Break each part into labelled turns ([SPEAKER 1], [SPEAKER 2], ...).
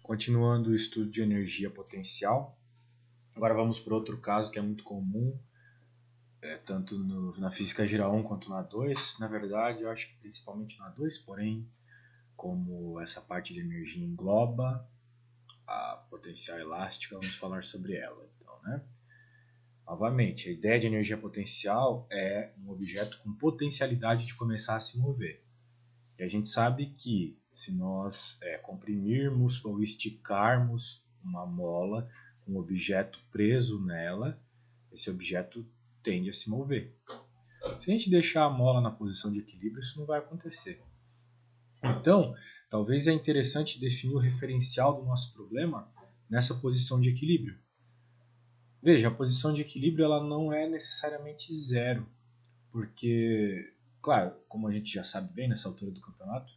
[SPEAKER 1] Continuando o estudo de energia potencial, agora vamos para outro caso que é muito comum, tanto na física geral 1 quanto na 2. Na verdade, eu acho que principalmente na 2, porém, como essa parte de energia engloba a potencial elástica, vamos falar sobre ela. Então, né? Novamente, a ideia de energia potencial é um objeto com potencialidade de começar a se mover. E a gente sabe que se nós comprimirmos ou esticarmos uma mola com um objeto preso nela, esse objeto tende a se mover. Se a gente deixar a mola na posição de equilíbrio, isso não vai acontecer. Então, talvez é interessante definir o referencial do nosso problema nessa posição de equilíbrio. Veja, a posição de equilíbrio ela não é necessariamente zero, porque, claro, como a gente já sabe bem nessa altura do campeonato,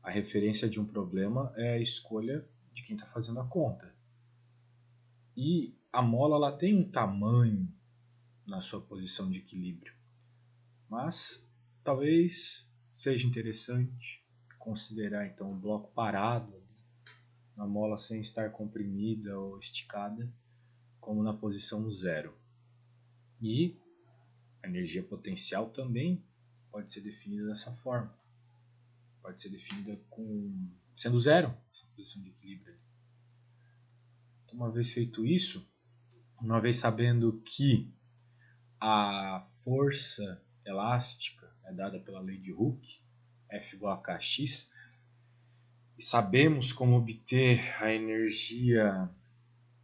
[SPEAKER 1] a referência de um problema é a escolha de quem está fazendo a conta. E a mola ela tem um tamanho na sua posição de equilíbrio, mas talvez seja interessante considerar então o bloco parado, na mola sem estar comprimida ou esticada, como na posição zero. E a energia potencial também pode ser definida dessa forma. Pode ser definida sendo zero, essa posição de equilíbrio. Então, uma vez feito isso, uma vez sabendo que a força elástica é dada pela lei de Hooke, F igual a kx, e sabemos como obter a energia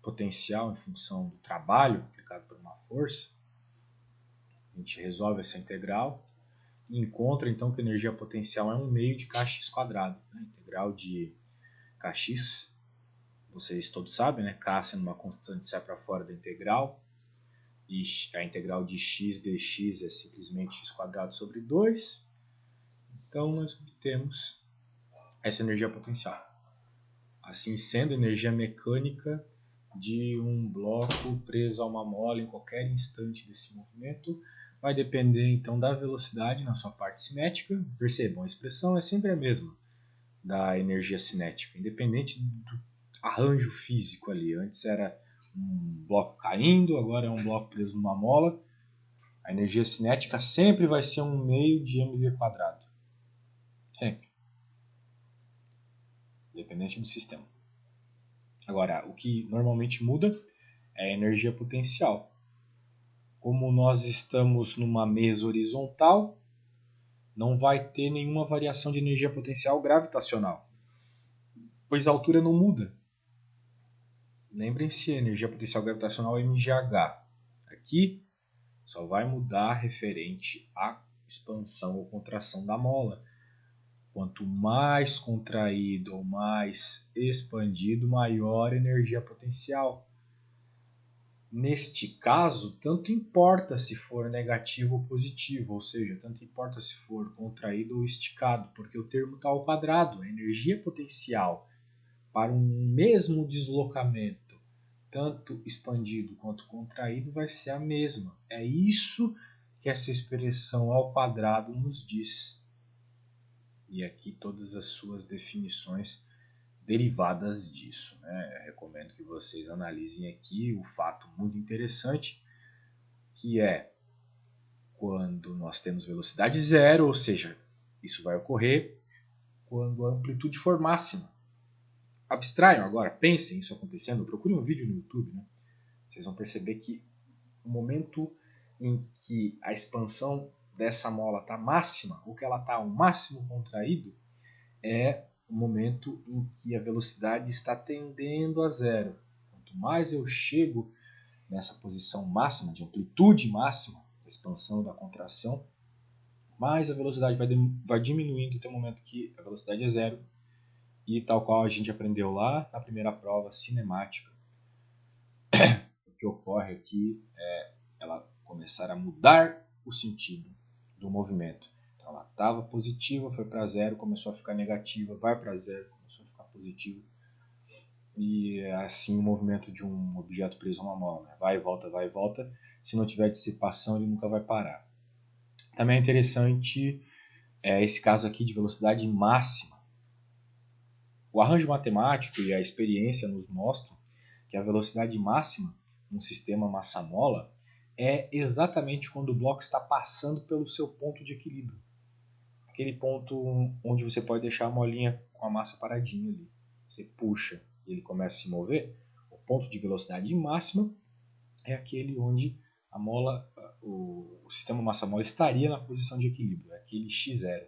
[SPEAKER 1] potencial em função do trabalho aplicado por uma força, a gente resolve essa integral e encontra então que a energia potencial é 1 meio de kx quadrado. A integral de kx, vocês todos sabem, né? K sendo uma constante sai para fora da integral, e a integral de x dx é simplesmente x quadrado sobre 2. Então nós obtemos essa energia potencial. Assim sendo, energia mecânica de um bloco preso a uma mola em qualquer instante desse movimento vai depender então da velocidade na sua parte cinética. Percebam, a expressão é sempre a mesma da energia cinética, independente do arranjo físico ali. Antes era um bloco caindo, agora é um bloco preso numa mola. A energia cinética sempre vai ser 1 meio de mv². Sempre. Independente do sistema. Agora, o que normalmente muda é a energia potencial. Como nós estamos numa mesa horizontal, não vai ter nenhuma variação de energia potencial gravitacional, pois a altura não muda. Lembrem-se, a energia potencial gravitacional é mgh. Aqui só vai mudar referente à expansão ou contração da mola. Quanto mais contraído ou mais expandido, maior a energia potencial. Neste caso, tanto importa se for negativo ou positivo, ou seja, tanto importa se for contraído ou esticado, porque o termo está ao quadrado. A energia potencial para um mesmo deslocamento, tanto expandido quanto contraído, vai ser a mesma. É isso que essa expressão ao quadrado nos diz. E aqui todas as suas definições derivadas disso, né? Eu recomendo que vocês analisem aqui o fato muito interessante, que é quando nós temos velocidade zero, ou seja, isso vai ocorrer quando a amplitude for máxima. Abstraiam agora, pensem isso acontecendo, procurem um vídeo no YouTube, né? Vocês vão perceber que o momento em que a expansão dessa mola está máxima, ou que ela está ao máximo contraído, é o momento em que a velocidade está tendendo a zero. Quanto mais eu chego nessa posição máxima, de amplitude máxima, da expansão e da contração, mais a velocidade vai diminuindo até o momento que a velocidade é zero. E tal qual a gente aprendeu lá na primeira prova cinemática, o que ocorre aqui é ela começar a mudar o sentido do movimento. Então ela estava positiva, foi para zero, começou a ficar negativa, vai para zero, começou a ficar positiva. E é assim o movimento de um objeto preso a uma mola, né? Vai e volta, vai e volta. Se não tiver dissipação, ele nunca vai parar. Também é interessante esse caso aqui de velocidade máxima. O arranjo matemático e a experiência nos mostram que a velocidade máxima num sistema massa-mola é exatamente quando o bloco está passando pelo seu ponto de equilíbrio. Aquele ponto onde você pode deixar a molinha com a massa paradinha ali. Você puxa e ele começa a se mover. O ponto de velocidade máxima é aquele onde a mola, o sistema massa-mola estaria na posição de equilíbrio, é aquele x0.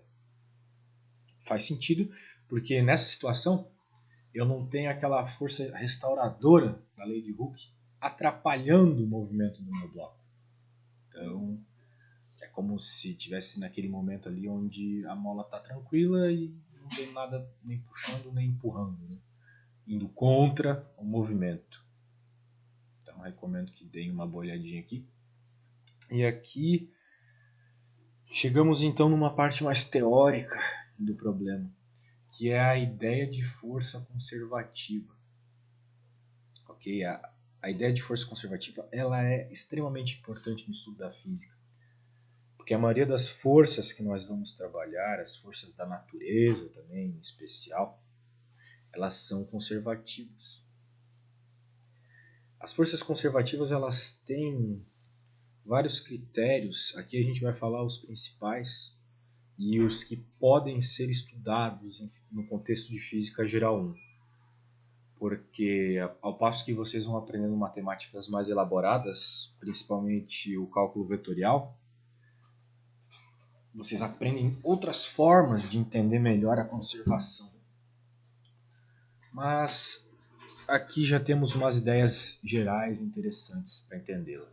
[SPEAKER 1] Faz sentido, porque nessa situação eu não tenho aquela força restauradora da lei de Hooke atrapalhando o movimento do meu bloco. Então, é como se tivesse naquele momento ali onde a mola está tranquila e não tem nada nem puxando nem empurrando, né? Indo contra o movimento. Então, recomendo que deem uma olhadinha aqui. E aqui chegamos então numa parte mais teórica do problema, que é a ideia de força conservativa. Ok? A ideia de força conservativa ela é extremamente importante no estudo da física, porque a maioria das forças que nós vamos trabalhar, as forças da natureza também em especial, elas são conservativas. As forças conservativas elas têm vários critérios, aqui a gente vai falar os principais e os que podem ser estudados no contexto de Física Geral 1. Porque ao passo que vocês vão aprendendo matemáticas mais elaboradas, principalmente o cálculo vetorial, vocês aprendem outras formas de entender melhor a conservação. Mas aqui já temos umas ideias gerais interessantes para entendê-la.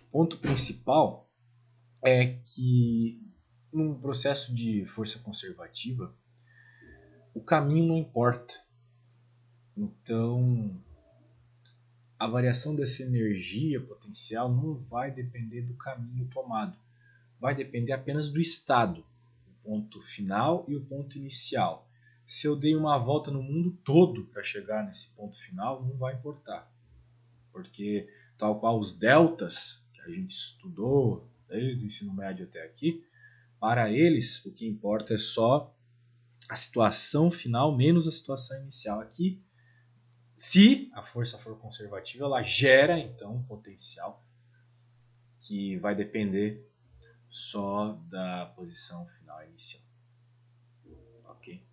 [SPEAKER 1] O ponto principal é que num processo de força conservativa, o caminho não importa. Então, a variação dessa energia potencial não vai depender do caminho tomado. Vai depender apenas do estado, o ponto final e o ponto inicial. Se eu dei uma volta no mundo todo para chegar nesse ponto final, não vai importar. Porque, tal qual os deltas, que a gente estudou desde o ensino médio até aqui, para eles o que importa é só a situação final menos a situação inicial. Aqui, se a força for conservativa, ela gera então um potencial que vai depender só da posição final inicial. Ok?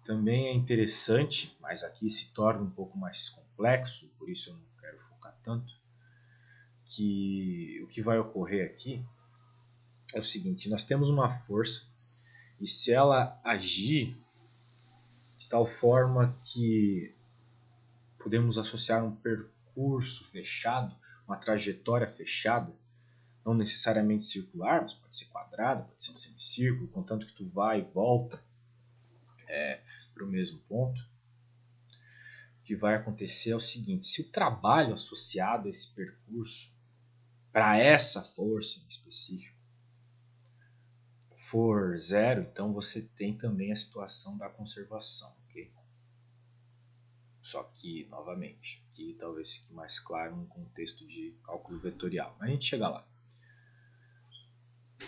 [SPEAKER 1] Também é interessante, mas aqui se torna um pouco mais complexo, por isso eu não quero focar tanto, que o que vai ocorrer aqui é o seguinte: nós temos uma força e se ela agir de tal forma que podemos associar um percurso fechado, uma trajetória fechada, não necessariamente circular, mas pode ser quadrada, pode ser um semicírculo, contanto que tu vai e volta para o mesmo ponto, o que vai acontecer é o seguinte: se o trabalho associado a esse percurso, para essa força em específico, for zero, então você tem também a situação da conservação, ok? Só que, novamente, aqui talvez fique mais claro no contexto de cálculo vetorial, mas a gente chega lá.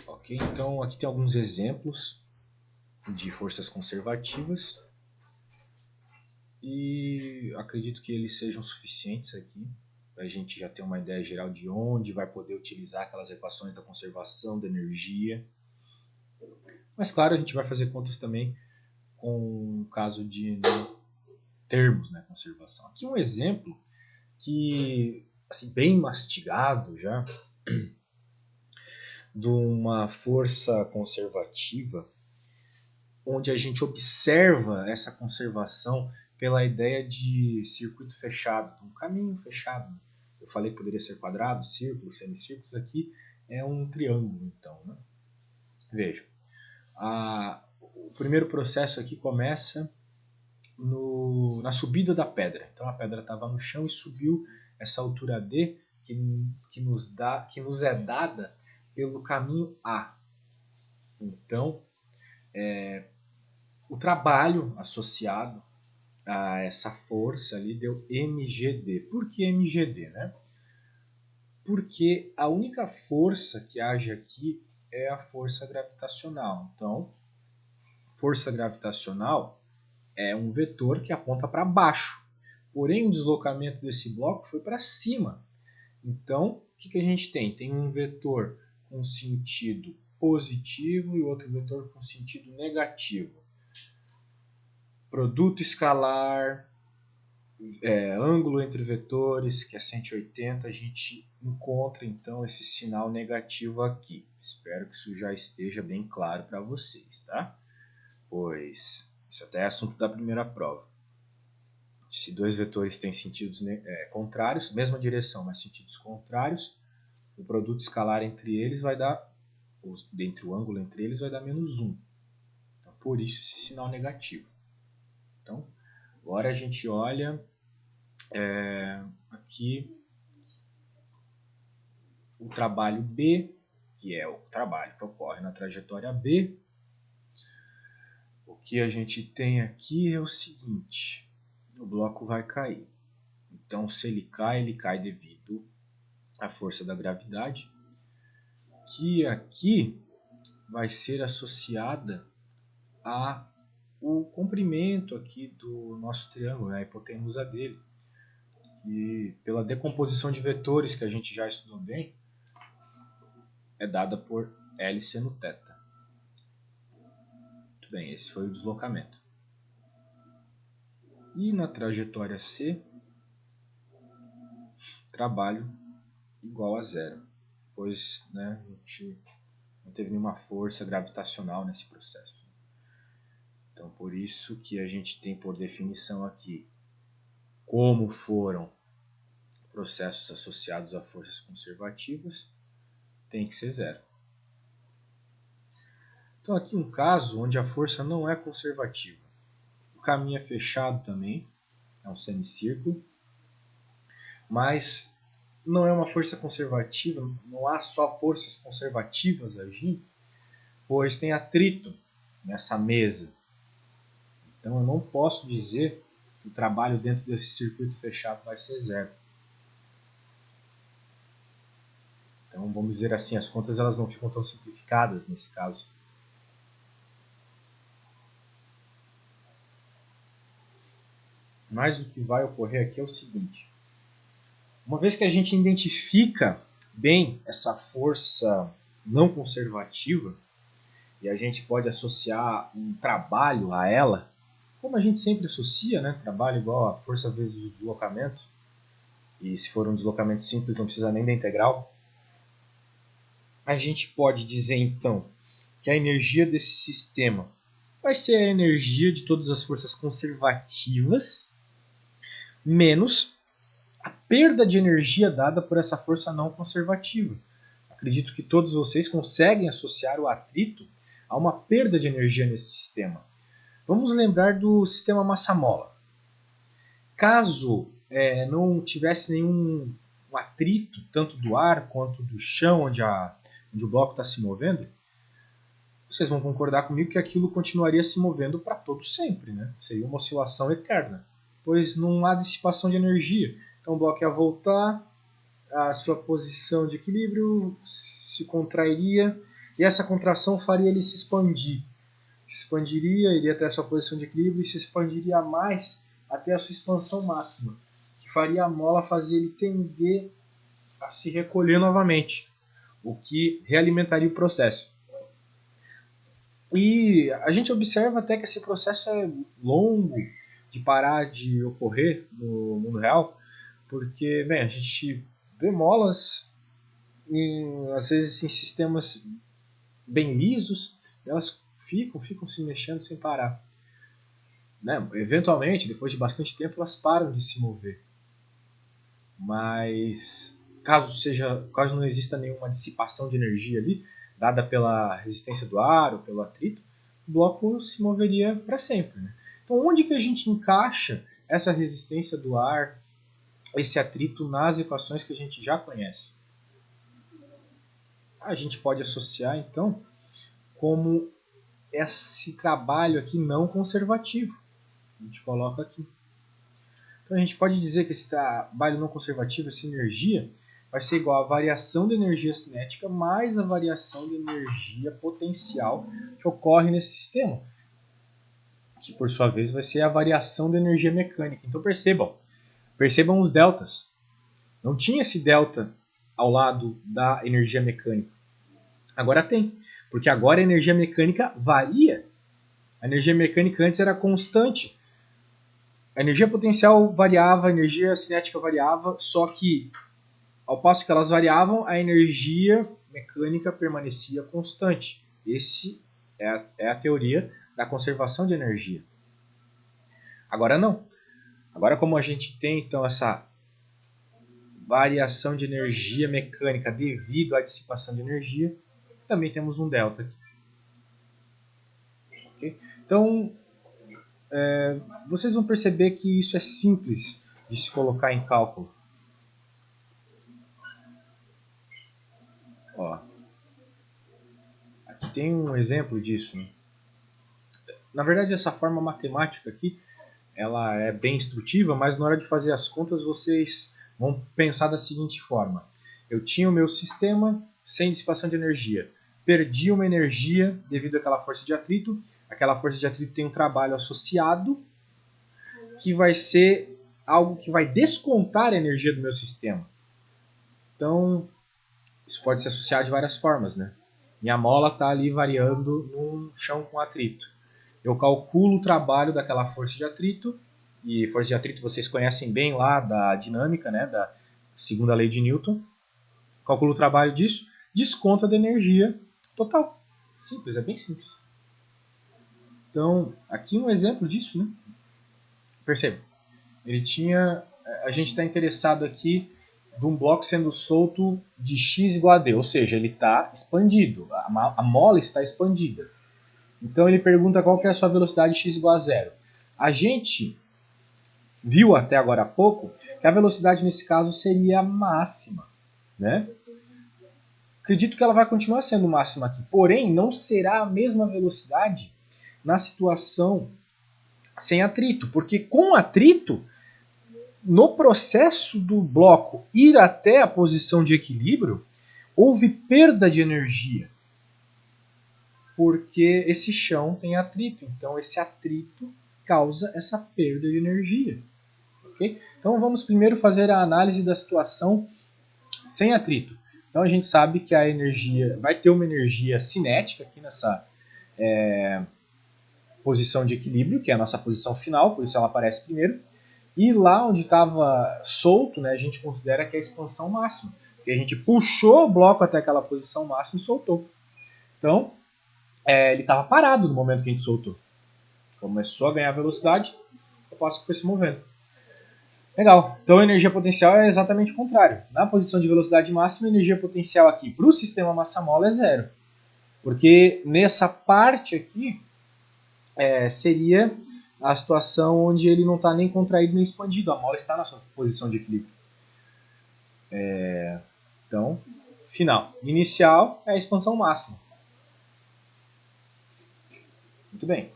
[SPEAKER 1] Ok? Então, aqui tem alguns exemplos de forças conservativas e acredito que eles sejam suficientes aqui para a gente já ter uma ideia geral de onde vai poder utilizar aquelas equações da conservação da energia. Mas claro, a gente vai fazer contas também com o caso de não termos, né, conservação. Aqui um exemplo que, assim, bem mastigado já, de uma força conservativa, onde a gente observa essa conservação pela ideia de circuito fechado, um caminho fechado. Eu falei que poderia ser quadrado, círculo, semicírculos, aqui é um triângulo, então. Né? Vejam, o primeiro processo aqui começa na subida da pedra. Então a pedra estava no chão e subiu essa altura D que nos é dada pelo caminho A. Então, o trabalho associado a essa força ali deu mgd. Por que mgd? Né? Porque a única força que age aqui é a força gravitacional. Então, força gravitacional é um vetor que aponta para baixo. Porém, o deslocamento desse bloco foi para cima. Então, o que a gente tem? Tem um vetor com sentido positivo e outro vetor com sentido negativo. Produto escalar, ângulo entre vetores, que é 180, a gente encontra então esse sinal negativo aqui. Espero que isso já esteja bem claro para vocês, tá? Pois isso até é assunto da primeira prova. Se dois vetores têm sentidos contrários, mesma direção, mas sentidos contrários, o produto escalar entre eles vai dar, entre o ângulo entre eles vai dar -1. Então, por isso esse sinal negativo. Então, agora a gente olha aqui o trabalho B, que é o trabalho que ocorre na trajetória B. O que a gente tem aqui é o seguinte: o bloco vai cair. Então, se ele cai devido à força da gravidade, que aqui vai ser associada ao comprimento aqui do nosso triângulo, a hipotenusa dele. Que, pela decomposição de vetores que a gente já estudou bem, é dada por L seno θ. Muito bem, esse foi o deslocamento. E na trajetória C, trabalho igual a 0, pois a gente não teve nenhuma força gravitacional nesse processo. Então, por isso que a gente tem por definição aqui como foram processos associados a forças conservativas, tem que ser 0. Então, aqui um caso onde a força não é conservativa. O caminho é fechado também, é um semicírculo, mas não é uma força conservativa, não há só forças conservativas agindo, pois tem atrito nessa mesa. Então eu não posso dizer que o trabalho dentro desse circuito fechado vai ser 0. Então vamos dizer assim, as contas elas não ficam tão simplificadas nesse caso. Mas o que vai ocorrer aqui é o seguinte: uma vez que a gente identifica bem essa força não conservativa, e a gente pode associar um trabalho a ela, como a gente sempre associa, né? Trabalho igual a força vezes o deslocamento, e se for um deslocamento simples não precisa nem da integral, a gente pode dizer então que a energia desse sistema vai ser a energia de todas as forças conservativas menos a perda de energia dada por essa força não conservativa. Acredito que todos vocês conseguem associar o atrito a uma perda de energia nesse sistema. Vamos lembrar do sistema massa-mola. Caso não tivesse nenhum atrito, tanto do ar quanto do chão, onde o bloco está se movendo, vocês vão concordar comigo que aquilo continuaria se movendo para todo sempre, né? Seria uma oscilação eterna, pois não há dissipação de energia. Então o bloco ia voltar à sua posição de equilíbrio, se contrairia, e essa contração faria ele se expandir. Se expandiria, iria até a sua posição de equilíbrio e se expandiria mais até a sua expansão máxima, que faria a mola fazer ele tender a se recolher novamente, o que realimentaria o processo. E a gente observa até que esse processo é longo de parar de ocorrer no mundo real, porque a gente vê molas, às vezes em sistemas bem lisos, elas ficam se mexendo sem parar. Eventualmente, depois de bastante tempo, elas param de se mover. Mas caso não exista nenhuma dissipação de energia ali, dada pela resistência do ar ou pelo atrito, o bloco se moveria para sempre. Né? Então, onde que a gente encaixa essa resistência do ar, esse atrito nas equações que a gente já conhece? A gente pode associar, então, como esse trabalho aqui não conservativo. A gente coloca aqui. Então, a gente pode dizer que esse trabalho não conservativo, essa energia, vai ser igual à variação de energia cinética mais a variação de energia potencial que ocorre nesse sistema. que por sua vez vai ser a variação da energia mecânica. Então percebam os deltas. Não tinha esse delta ao lado da energia mecânica. Agora tem, porque agora a energia mecânica varia. A energia mecânica antes era constante. A energia potencial variava, a energia cinética variava, só que ao passo que elas variavam, a energia mecânica permanecia constante. Esse é a teoria da conservação de energia. Agora não. Agora, como a gente tem então essa variação de energia mecânica devido à dissipação de energia, também temos um delta aqui. Okay? Então, vocês vão perceber que isso é simples de se colocar em cálculo. Ó, aqui tem um exemplo disso. Né? Na verdade, essa forma matemática aqui, ela é bem instrutiva, mas na hora de fazer as contas vocês vão pensar da seguinte forma. Eu tinha o meu sistema sem dissipação de energia. Perdi uma energia devido àquela força de atrito. Aquela força de atrito tem um trabalho associado que vai ser algo que vai descontar a energia do meu sistema. Então, isso pode se associar de várias formas, né? Minha mola está ali variando num chão com atrito. Eu calculo o trabalho daquela força de atrito, e força de atrito vocês conhecem bem lá da dinâmica, né? Da segunda lei de Newton. Calculo o trabalho disso, desconta da energia total. Simples, é bem simples. Então, aqui um exemplo disso, né? Perceba, a gente está interessado aqui de um bloco sendo solto de x igual a d, ou seja, ele está expandido, a mola está expandida. Então ele pergunta qual que é a sua velocidade x igual a 0. A gente viu até agora há pouco que a velocidade nesse caso seria máxima, né? Acredito que ela vai continuar sendo máxima aqui, porém não será a mesma velocidade na situação sem atrito, porque com atrito, no processo do bloco ir até a posição de equilíbrio, houve perda de energia, porque esse chão tem atrito, então esse atrito causa essa perda de energia. Okay? Então vamos primeiro fazer a análise da situação sem atrito. Então a gente sabe que a energia vai ter uma energia cinética aqui nessa posição de equilíbrio, que é a nossa posição final, por isso ela aparece primeiro. E lá onde estava solto, né, a gente considera que é a expansão máxima, porque a gente puxou o bloco até aquela posição máxima e soltou. Então, ele estava parado no momento que a gente soltou. Começou a ganhar velocidade, ao passo que foi se movendo. Legal, então a energia potencial é exatamente o contrário. Na posição de velocidade máxima, a energia potencial aqui para o sistema massa-mola é zero. Porque nessa parte aqui seria a situação onde ele não está nem contraído nem expandido, a mola está na sua posição de equilíbrio. Então, final. Inicial é a expansão máxima. Muito bem.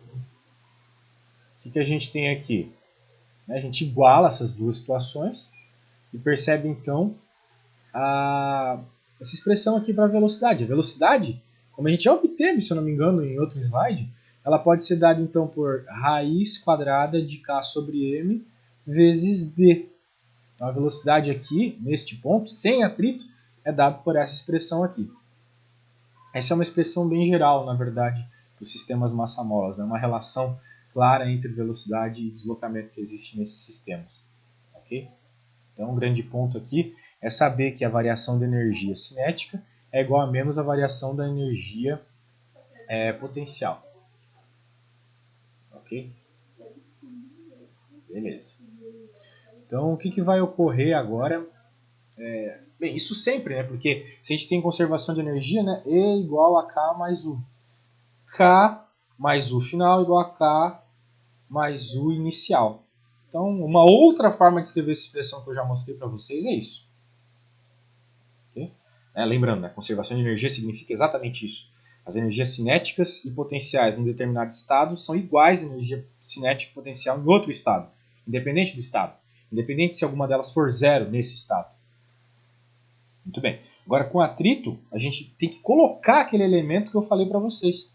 [SPEAKER 1] O que a gente tem aqui? A gente iguala essas duas situações e percebe então essa expressão aqui para a velocidade. A velocidade, como a gente já obteve, se eu não me engano, em outro slide, ela pode ser dada então por raiz quadrada de k sobre m vezes d. Então a velocidade aqui, neste ponto, sem atrito, é dada por essa expressão aqui. Essa é uma expressão bem geral, na verdade, dos sistemas massa-molas. É uma relação clara entre velocidade e deslocamento que existe nesses sistemas. Okay? Então um grande ponto aqui é saber que a variação de energia cinética é igual a menos a variação da energia potencial. Ok? Beleza. Então, o que vai ocorrer agora? Bem, isso sempre, né? Porque se a gente tem conservação de energia, né? E igual a K mais U. K mais U final igual a K mais U inicial. Então, uma outra forma de escrever essa expressão que eu já mostrei para vocês é isso. Okay? Lembrando, né? Conservação de energia significa exatamente isso. As energias cinéticas e potenciais em um determinado estado são iguais à energia cinética e potencial em outro estado, independente do estado. Independente se alguma delas for zero nesse estado. Muito bem. Agora, com atrito, a gente tem que colocar aquele elemento que eu falei para vocês.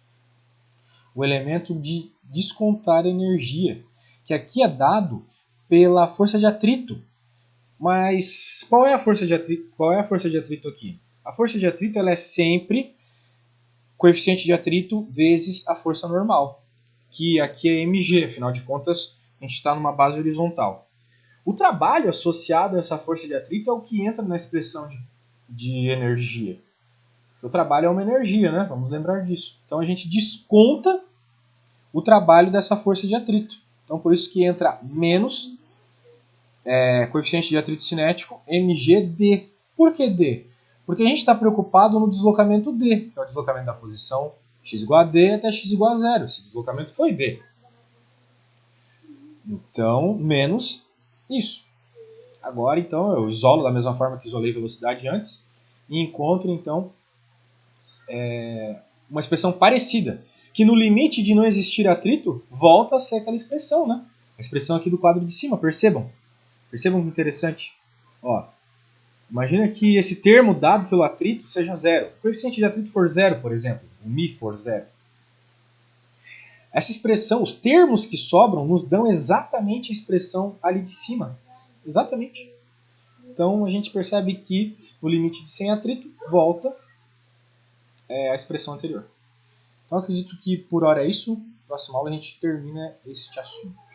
[SPEAKER 1] O elemento de
[SPEAKER 2] descontar energia, que aqui é dado pela força de atrito. Mas qual é a força de atrito? Qual é a força de atrito aqui? A força de atrito ela é sempre coeficiente de atrito vezes a força normal, que aqui é mg, afinal de contas a gente está numa base horizontal. O trabalho associado a essa força de atrito é o que entra na expressão de energia. O trabalho é uma energia, né? Vamos lembrar disso. Então a gente desconta o trabalho dessa força de atrito. Então por isso que entra menos coeficiente de atrito cinético mgd. Por que d? Porque a gente está preocupado no deslocamento d, que é o deslocamento da posição x igual a d até x igual a zero. Esse deslocamento foi d. Então, menos isso. Agora, então, eu isolo da mesma forma que isolei velocidade antes e encontro, então, uma expressão parecida, que no limite de não existir atrito, volta a ser aquela expressão, né? A expressão aqui do quadro de cima, percebam. Percebam que interessante. Ó, imagina que esse termo dado pelo atrito seja zero. O coeficiente de atrito for zero, por exemplo, o μ for zero. Essa expressão, os termos que sobram, nos dão exatamente a expressão ali de cima. Exatamente. Então a gente percebe que no limite de sem atrito, volta a expressão anterior. Então acredito que por hora é isso. Na próxima aula a gente termina este assunto.